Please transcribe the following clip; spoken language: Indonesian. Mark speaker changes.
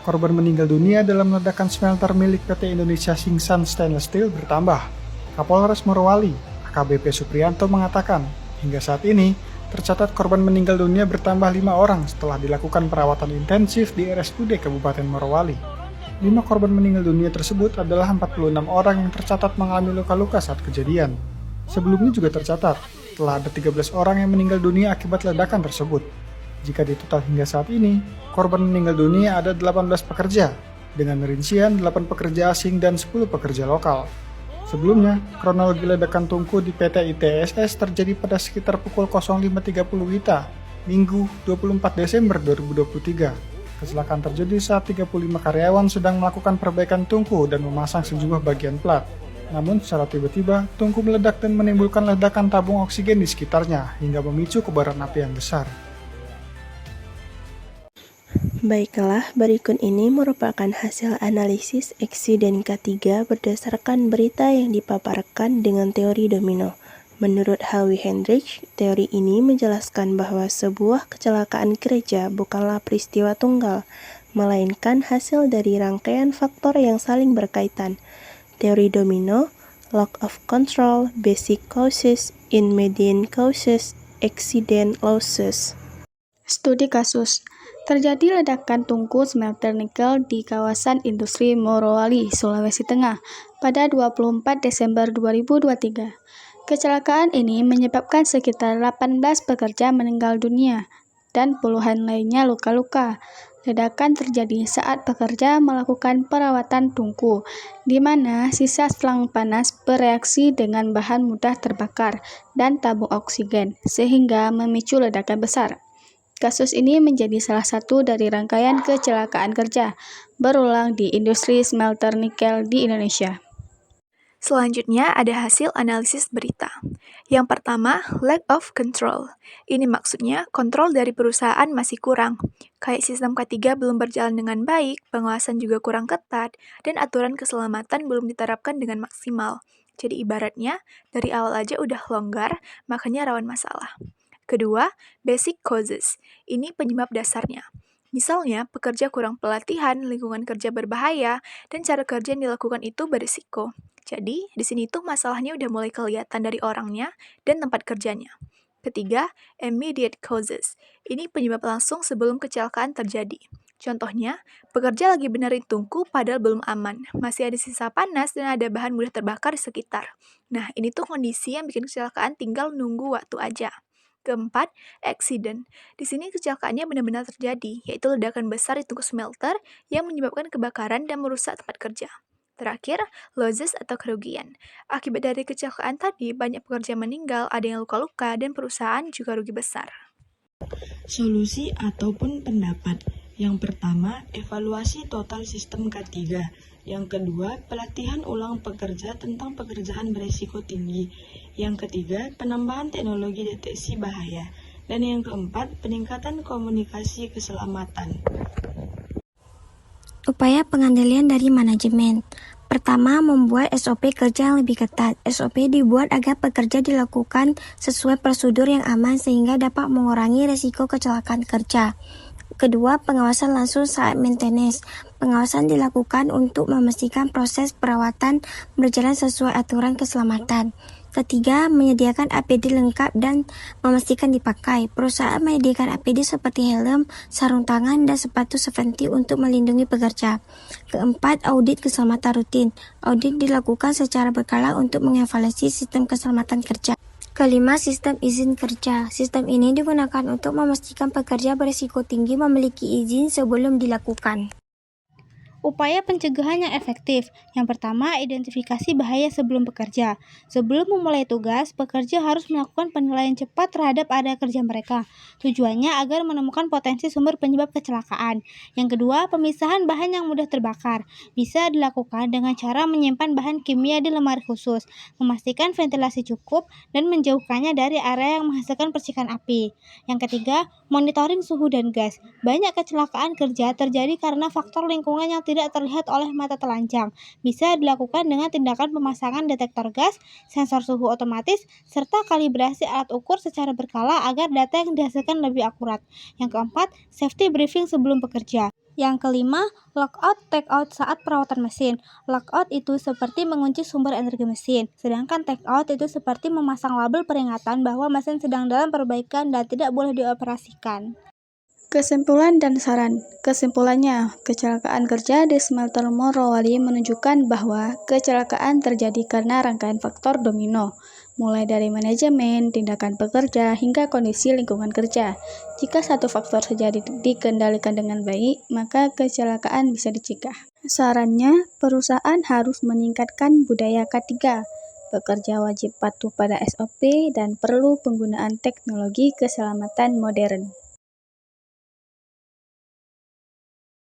Speaker 1: Korban meninggal dunia dalam ledakan smelter milik PT Indonesia Singsan Stainless Steel bertambah. Kapolres Morowali, AKBP Supriyanto mengatakan, hingga saat ini tercatat korban meninggal dunia bertambah 5 orang setelah dilakukan perawatan intensif di RSUD Kabupaten Morowali. 5 korban meninggal dunia tersebut adalah 46 orang yang tercatat mengalami luka-luka saat kejadian. Sebelumnya juga tercatat, telah ada 13 orang yang meninggal dunia akibat ledakan tersebut. Jika ditotal hingga saat ini, korban meninggal dunia ada 18 pekerja, dengan rincian 8 pekerja asing dan 10 pekerja lokal. Sebelumnya, kronologi ledakan tungku di PT ITSS terjadi pada sekitar pukul 05.30 WITA, Minggu 24 Desember 2023. Kecelakaan terjadi saat 35 karyawan sedang melakukan perbaikan tungku dan memasang sejumlah bagian plat. Namun secara tiba-tiba, tungku meledak dan menimbulkan ledakan tabung oksigen di sekitarnya hingga memicu kobaran api yang besar.
Speaker 2: Baiklah, berikut ini merupakan hasil analisis eksiden K3 berdasarkan berita yang dipaparkan dengan teori domino. Menurut Howie Hendricks, teori ini menjelaskan bahwa sebuah kecelakaan kerja bukanlah peristiwa tunggal, melainkan hasil dari rangkaian faktor yang saling berkaitan. Teori domino, lack of control, basic causes, intermediate causes, accident losses. Studi kasus. Terjadi ledakan tungku smelter nikel di kawasan industri Morowali, Sulawesi Tengah pada 24 Desember 2023. Kecelakaan ini menyebabkan sekitar 18 pekerja meninggal dunia dan puluhan lainnya luka-luka. Ledakan terjadi saat pekerja melakukan perawatan tungku, di mana sisa selang panas bereaksi dengan bahan mudah terbakar dan tabung oksigen, sehingga memicu ledakan besar. Kasus ini menjadi salah satu dari rangkaian kecelakaan kerja berulang di industri smelter nikel di Indonesia.
Speaker 3: Selanjutnya ada hasil analisis berita. Yang pertama, lack of control. Ini maksudnya kontrol dari perusahaan masih kurang. Kayak sistem K3 belum berjalan dengan baik, pengawasan juga kurang ketat, dan aturan keselamatan belum diterapkan dengan maksimal. Jadi ibaratnya, dari awal aja udah longgar, makanya rawan masalah. Kedua, basic causes. Ini penyebab dasarnya. Misalnya, pekerja kurang pelatihan, lingkungan kerja berbahaya, dan cara kerja yang dilakukan itu berisiko. Jadi, di sini tuh masalahnya udah mulai kelihatan dari orangnya dan tempat kerjanya. Ketiga, immediate causes. Ini penyebab langsung sebelum kecelakaan terjadi. Contohnya, pekerja lagi benerin tungku padahal belum aman. Masih ada sisa panas dan ada bahan mudah terbakar di sekitar. Nah, ini tuh kondisi yang bikin kecelakaan tinggal nunggu waktu aja. Keempat, accident. Di sini kecelakaannya benar-benar terjadi, yaitu ledakan besar di tungku smelter yang menyebabkan kebakaran dan merusak tempat kerja. Terakhir, losses atau kerugian. Akibat dari kecelakaan tadi, banyak pekerja meninggal, ada yang luka-luka, dan perusahaan juga rugi besar.
Speaker 4: Solusi ataupun pendapat. Yang pertama, evaluasi total sistem K3. Yang kedua, pelatihan ulang pekerja tentang pekerjaan berisiko tinggi. Yang ketiga, penambahan teknologi deteksi bahaya. Dan yang keempat, peningkatan komunikasi keselamatan.
Speaker 5: Upaya pengendalian dari manajemen. Pertama, membuat SOP kerja yang lebih ketat. SOP dibuat agar pekerja dilakukan sesuai prosedur yang aman sehingga dapat mengurangi risiko kecelakaan kerja. Kedua, pengawasan langsung saat maintenance. Pengawasan dilakukan untuk memastikan proses perawatan berjalan sesuai aturan keselamatan. Ketiga, menyediakan APD lengkap dan memastikan dipakai. Perusahaan menyediakan APD seperti helm, sarung tangan, dan sepatu safety untuk melindungi pekerja. Keempat, audit keselamatan rutin. Audit dilakukan secara berkala untuk mengevaluasi sistem keselamatan kerja. Kelima, sistem izin kerja. Sistem ini digunakan untuk memastikan pekerja berisiko tinggi memiliki izin sebelum dilakukan.
Speaker 6: Upaya pencegahan yang efektif. Yang pertama, identifikasi bahaya sebelum bekerja. Sebelum memulai tugas, pekerja harus melakukan penilaian cepat terhadap area kerja mereka. Tujuannya agar menemukan potensi sumber penyebab kecelakaan. Yang kedua, pemisahan bahan yang mudah terbakar. Bisa dilakukan dengan cara menyimpan bahan kimia di lemari khusus, memastikan ventilasi cukup, dan menjauhkannya dari area yang menghasilkan percikan api. Yang ketiga, monitoring suhu dan gas. Banyak kecelakaan kerja terjadi karena faktor lingkungan yang tidak terlihat oleh mata telanjang. Bisa dilakukan dengan tindakan pemasangan detektor gas, sensor suhu otomatis, serta kalibrasi alat ukur secara berkala agar data yang dihasilkan lebih akurat. Yang keempat, safety briefing sebelum bekerja. Yang kelima, lockout take-out saat perawatan mesin. Lockout itu seperti mengunci sumber energi mesin, sedangkan take-out itu seperti memasang label peringatan bahwa mesin sedang dalam perbaikan dan tidak boleh dioperasikan.
Speaker 7: Kesimpulan dan saran. Kesimpulannya, kecelakaan kerja di smelter Morowali menunjukkan bahwa kecelakaan terjadi karena rangkaian faktor domino, mulai dari manajemen, tindakan pekerja, hingga kondisi lingkungan kerja. Jika satu faktor saja dikendalikan dengan baik, maka kecelakaan bisa dicegah. Sarannya, perusahaan harus meningkatkan budaya K3. Pekerja wajib patuh pada SOP dan perlu penggunaan teknologi keselamatan modern.